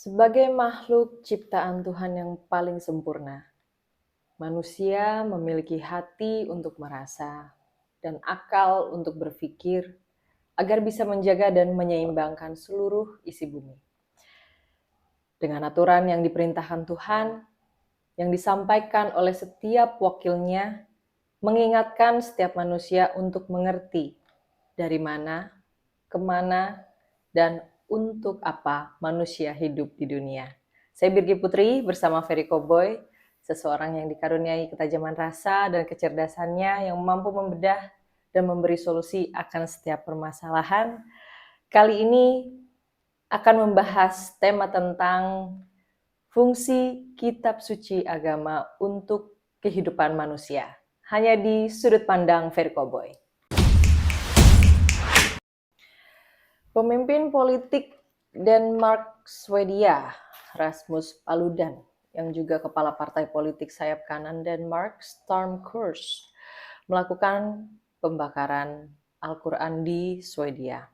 Sebagai makhluk ciptaan Tuhan yang paling sempurna, manusia memiliki hati untuk merasa dan akal untuk berpikir agar bisa menjaga dan menyeimbangkan seluruh isi bumi. Dengan aturan yang diperintahkan Tuhan, yang disampaikan oleh setiap wakilnya, mengingatkan setiap manusia untuk mengerti dari mana, kemana, dan untuk apa manusia hidup di dunia. Saya Birgi Putri bersama Ferry Koboy, seseorang yang dikaruniai ketajaman rasa dan kecerdasannya yang mampu membedah dan memberi solusi akan setiap permasalahan. Kali ini akan membahas tema tentang fungsi kitab suci agama untuk kehidupan manusia. Hanya di sudut pandang Ferry Koboy. Pemimpin politik Denmark Swedia, Rasmus Paludan, yang juga kepala partai politik sayap kanan Denmark, Storm Kurs, melakukan pembakaran Al-Quran di Swedia.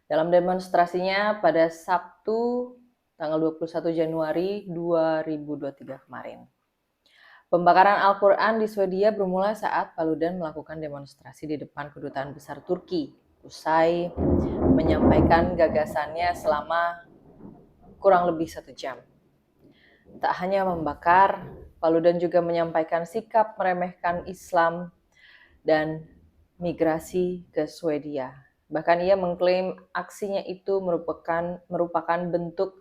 Dalam demonstrasinya pada Sabtu tanggal 21 Januari 2023 kemarin. Pembakaran Al-Quran di Swedia bermula saat Paludan melakukan demonstrasi di depan Kedutaan Besar Turki, usai menyampaikan gagasannya selama kurang lebih 1 jam. Tak hanya membakar, Paludan juga menyampaikan sikap meremehkan Islam dan migrasi ke Swedia. Bahkan ia mengklaim aksinya itu merupakan bentuk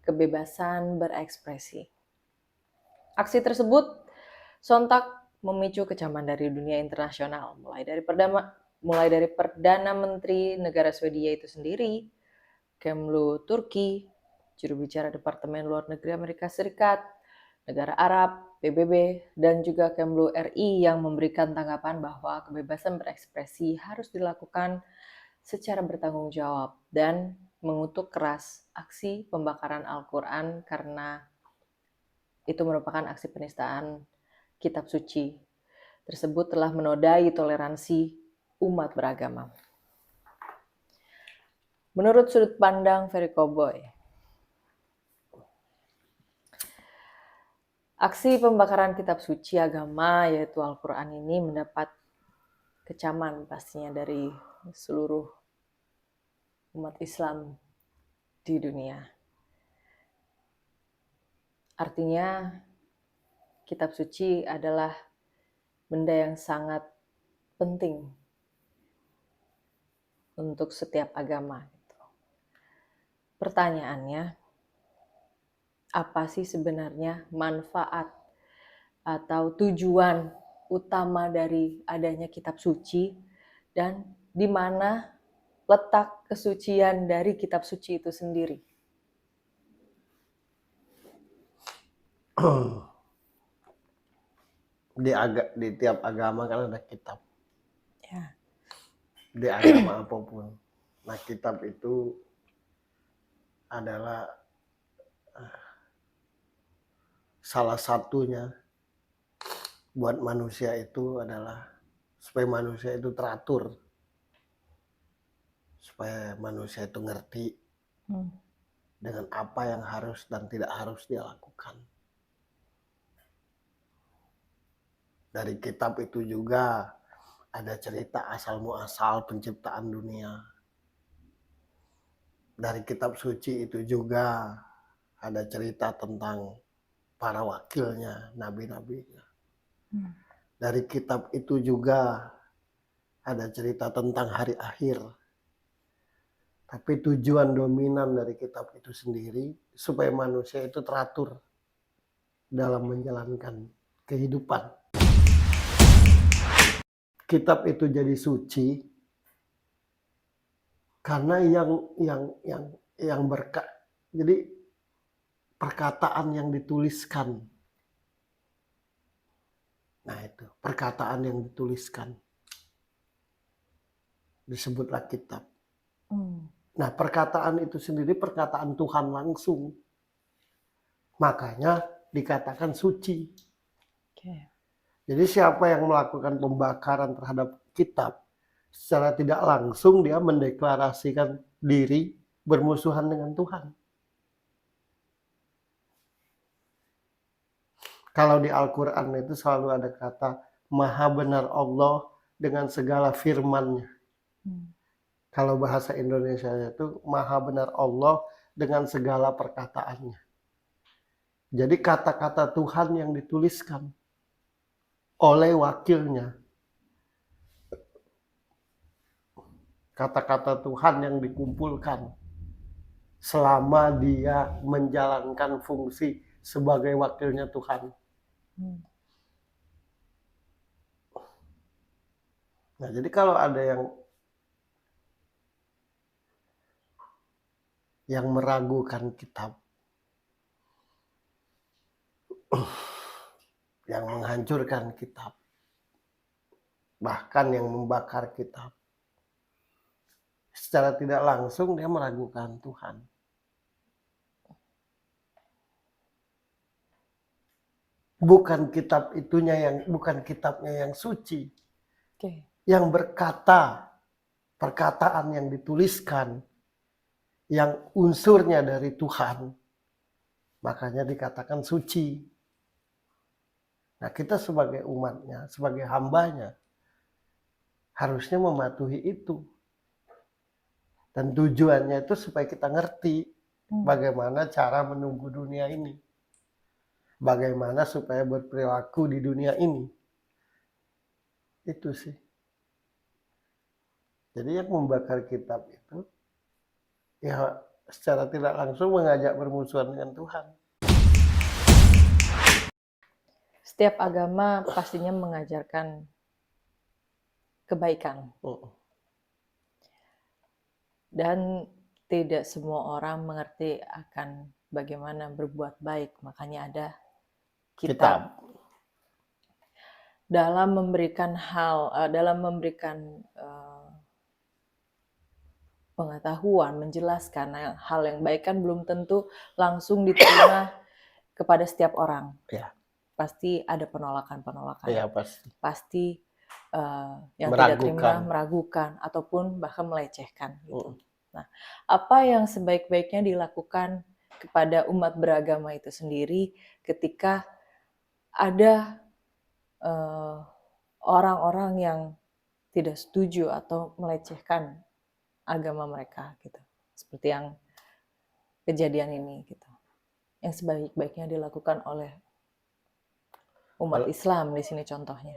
kebebasan berekspresi. Aksi tersebut sontak memicu kecaman dari dunia internasional, mulai dari Perdana Menteri negara Swedia itu sendiri, Kemlu Turki, juru bicara Departemen Luar Negeri Amerika Serikat, negara Arab, PBB, dan juga Kemlu RI yang memberikan tanggapan bahwa kebebasan berekspresi harus dilakukan secara bertanggung jawab dan mengutuk keras aksi pembakaran Al-Quran karena itu merupakan aksi penistaan kitab suci tersebut telah menodai toleransi umat beragama. Menurut sudut pandang Ferry Koboy, aksi pembakaran kitab suci agama yaitu Al-Quran ini mendapat kecaman pastinya dari seluruh umat Islam di dunia. Artinya kitab suci adalah benda yang sangat penting untuk setiap agama. Pertanyaannya, apa sih sebenarnya manfaat atau tujuan utama dari adanya kitab suci dan di mana letak kesucian dari kitab suci itu sendiri? Di tiap agama kan ada kitab. Ya. Di agama apapun. Nah, kitab itu adalah salah satunya buat manusia itu adalah supaya manusia itu teratur. Supaya manusia itu ngerti dengan apa yang harus dan tidak harus dia lakukan. Dari kitab itu juga ada cerita asal muasal penciptaan dunia. Dari kitab suci itu juga ada cerita tentang para wakilnya, nabi-nabinya. Dari kitab itu juga ada cerita tentang hari akhir. Tapi tujuan dominan dari kitab itu sendiri supaya manusia itu teratur dalam menjalankan kehidupan. Kitab itu jadi suci karena yang berkat. Jadi perkataan yang dituliskan. Nah itu, perkataan yang dituliskan. Disebutlah kitab. Nah perkataan itu sendiri perkataan Tuhan langsung. Makanya dikatakan suci. Jadi siapa yang melakukan pembakaran terhadap kitab, secara tidak langsung dia mendeklarasikan diri bermusuhan dengan Tuhan. Kalau di Al-Quran itu selalu ada kata Maha benar Allah dengan segala firman-Nya. Kalau bahasa Indonesia itu Maha benar Allah dengan segala perkataannya. Jadi kata-kata Tuhan yang dituliskan oleh wakilnya, kata-kata Tuhan yang dikumpulkan selama dia menjalankan fungsi sebagai wakilnya Tuhan. Nah, jadi kalau ada yang meragukan kitab, yang menghancurkan kitab, bahkan yang membakar kitab, secara tidak langsung dia meragukan Tuhan. Bukan kitabnya yang suci, yang berkata perkataan yang dituliskan, yang unsurnya dari Tuhan, makanya dikatakan suci. Nah, kita sebagai umatnya, sebagai hambanya, harusnya mematuhi itu. Dan tujuannya itu supaya kita ngerti bagaimana cara menunggu dunia ini. Bagaimana supaya berperilaku di dunia ini. Itu sih. Jadi yang membakar kitab itu, ya secara tidak langsung mengajak bermusuhan dengan Tuhan. Setiap agama pastinya mengajarkan kebaikan. Dan tidak semua orang mengerti akan bagaimana berbuat baik. Makanya ada kitab. Dalam memberikan pengetahuan, menjelaskan hal yang baik kan belum tentu langsung diterima kepada setiap orang. Ya. Pasti ada penolakan-penolakan. Ya, pasti. Pasti yang tidak terima, meragukan, ataupun bahkan melecehkan. Gitu. Nah, apa yang sebaik-baiknya dilakukan kepada umat beragama itu sendiri ketika ada orang-orang yang tidak setuju atau melecehkan agama mereka, gitu. Seperti yang kejadian ini, gitu. Yang sebaik-baiknya dilakukan oleh umat Islam di sini contohnya.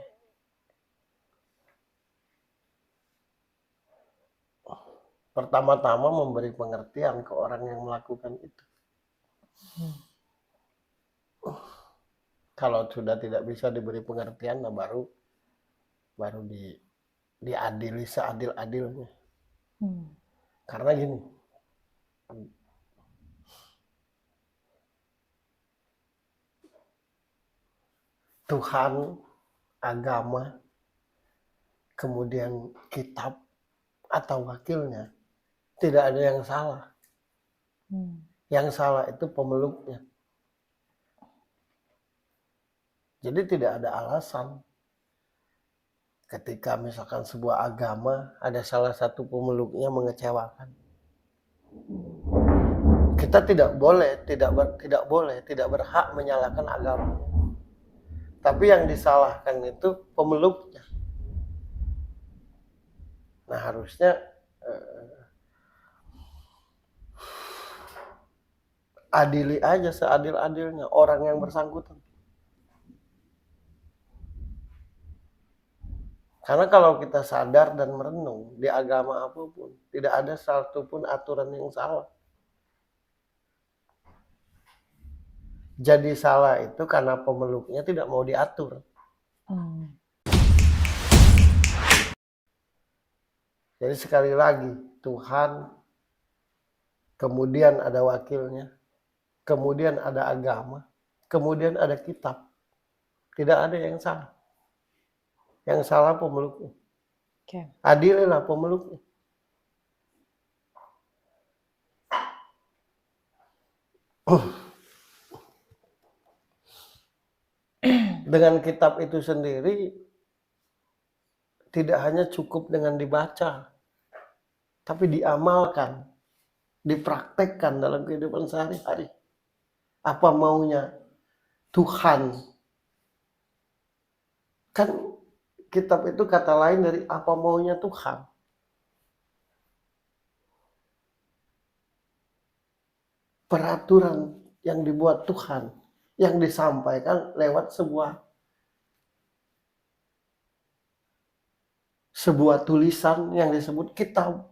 Pertama-tama memberi pengertian ke orang yang melakukan itu. Kalau sudah tidak bisa diberi pengertian, nah baru diadili seadil-adilnya. Karena gini, Tuhan, agama, kemudian kitab atau wakilnya, tidak ada yang salah. Yang salah itu pemeluknya. Jadi tidak ada alasan ketika misalkan sebuah agama ada salah satu pemeluknya mengecewakan. Kita tidak berhak menyalahkan agama. Tapi yang disalahkan itu pemeluknya. Nah, harusnya adili aja seadil-adilnya orang yang bersangkutan. Karena kalau kita sadar dan merenung di agama apapun, tidak ada satupun aturan yang salah. Jadi salah itu karena pemeluknya tidak mau diatur. Jadi sekali lagi, Tuhan, kemudian ada wakilnya, kemudian ada agama, kemudian ada kitab. Tidak ada yang salah. Yang salah pemeluknya. Adililah pemeluknya. Dengan kitab itu sendiri tidak hanya cukup dengan dibaca, tapi diamalkan, dipraktekkan dalam kehidupan sehari-hari. Apa maunya Tuhan Kan kitab itu kata lain dari apa maunya Tuhan. Peraturan yang dibuat Tuhan, yang disampaikan lewat sebuah tulisan yang disebut kitab.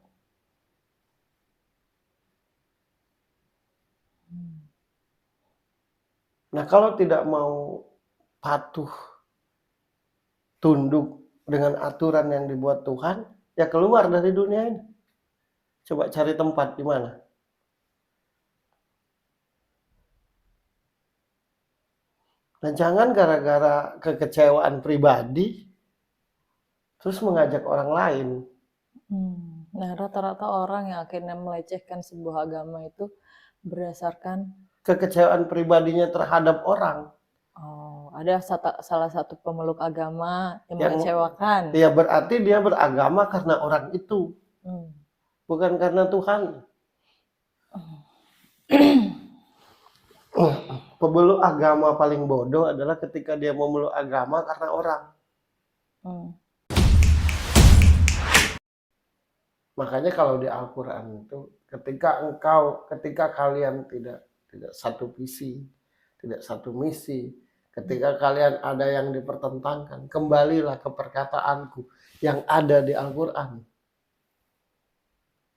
Nah, kalau tidak mau patuh, tunduk dengan aturan yang dibuat Tuhan, ya keluar dari dunia ini. Coba cari tempat di mana. Nah, jangan gara-gara kekecewaan pribadi, terus mengajak orang lain. Nah, rata-rata orang yang akhirnya melecehkan sebuah agama itu berdasarkan Kekecewaan pribadinya terhadap orang. Ada salah satu pemeluk agama yang Yang- mengecewakan. Ya berarti dia beragama karena orang itu. Bukan karena Tuhan. Pemeluk agama paling bodoh adalah ketika dia memeluk agama karena orang. Makanya kalau di Al-Quran itu ketika kalian tidak satu visi, tidak satu misi, ketika kalian ada yang dipertentangkan, kembalilah ke perkataanku yang ada di Al-Quran.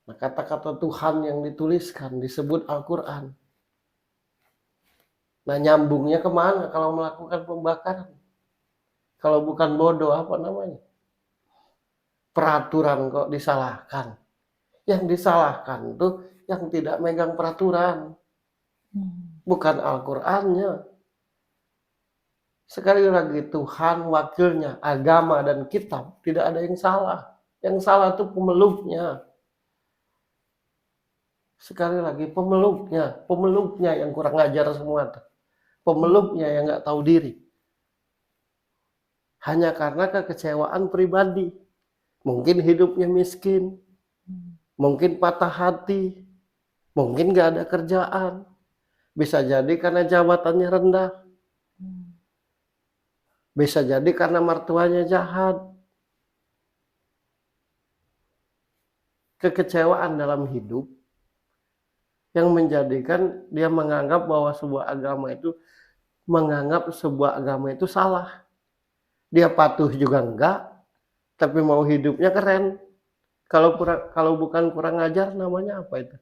Nah, kata-kata Tuhan yang dituliskan disebut Al-Quran. Nah, nyambungnya kemana kalau melakukan pembakaran? Kalau bukan bodoh, apa namanya? Peraturan kok disalahkan. Yang disalahkan tuh yang tidak megang peraturan. Bukan Al-Qur'annya. Sekali lagi, Tuhan, wakilnya, agama, dan kitab tidak ada yang salah. Yang salah itu pemeluknya. Sekali lagi, pemeluknya yang kurang ajar semua. Pemeluknya yang nggak tahu diri. Hanya karena kekecewaan pribadi. Mungkin hidupnya miskin, mungkin patah hati, mungkin nggak ada kerjaan. Bisa jadi karena jabatannya rendah. Bisa jadi karena mertuanya jahat. Kekecewaan dalam hidup yang menjadikan dia menganggap bahwa sebuah agama itu salah. Dia patuh juga enggak, tapi mau hidupnya keren. Kalau bukan kurang ajar, namanya apa itu?